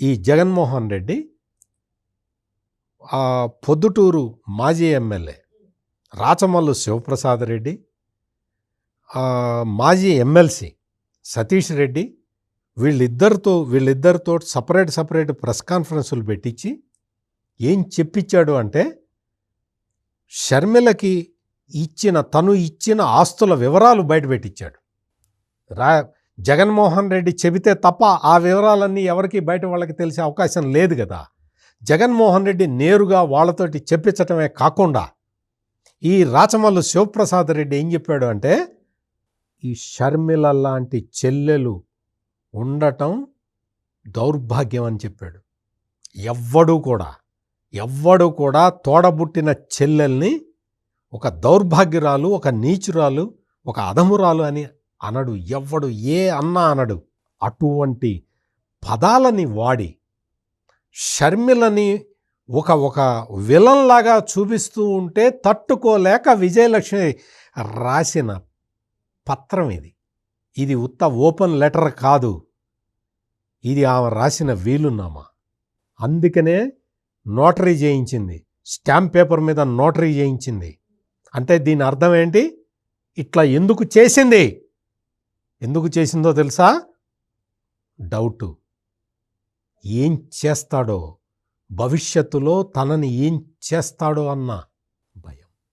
ఈ జగన్మోహన్ రెడ్డి పొద్దుటూరు మాజీ ఎమ్మెల్యే రాచమల్లు శివప్రసాద్ రెడ్డి, మాజీ ఎమ్మెల్సీ సతీష్ రెడ్డి వీళ్ళిద్దరితో సపరేట్ ప్రెస్ కాన్ఫరెన్సులు పెట్టించి ఏం చెప్పించాడు అంటే, షర్మిలకి తను ఇచ్చిన ఆస్తుల వివరాలు బయటపెట్టించాడు. జగన్మోహన్ రెడ్డి చెబితే తప్ప ఆ వివరాలన్నీ ఎవరికి బయట వాళ్ళకి తెలిసే అవకాశం లేదు కదా. జగన్మోహన్ రెడ్డి నేరుగా వాళ్ళతోటి చెప్పించటమే కాకుండా ఈ రాచమల్లు శివప్రసాద్ రెడ్డి ఏం చెప్పాడు అంటే, ఈ షర్మిల లాంటి చెల్లెలు ఉండటం దౌర్భాగ్యం అని చెప్పాడు. ఎవ్వడు కూడా తోడబుట్టిన చెల్లెల్ని ఒక దౌర్భాగ్యురాలు, ఒక నీచురాలు, ఒక అధమురాలు అని అనడు. ఎవ్వడు ఏ అన్నా అనడు. అటువంటి పదాలని వాడి షర్మిలని ఒక విలన్లాగా చూపిస్తూ ఉంటే తట్టుకోలేక విజయలక్ష్మి రాసిన పత్రం ఇది ఉత్త ఓపెన్ లెటర్ కాదు, ఇది ఆమె రాసిన వీలునామా. అందుకనే నోటరీ చేయించింది, స్టాంప్ పేపర్ మీద నోటరీ చేయించింది. అంటే దీని అర్థం ఏంటి? ఇట్లా ఎందుకు చేసిందో తెలుసా? డౌటు. ఏం చేస్తాడో, భవిష్యత్తులో తనని ఏం చేస్తాడో అన్న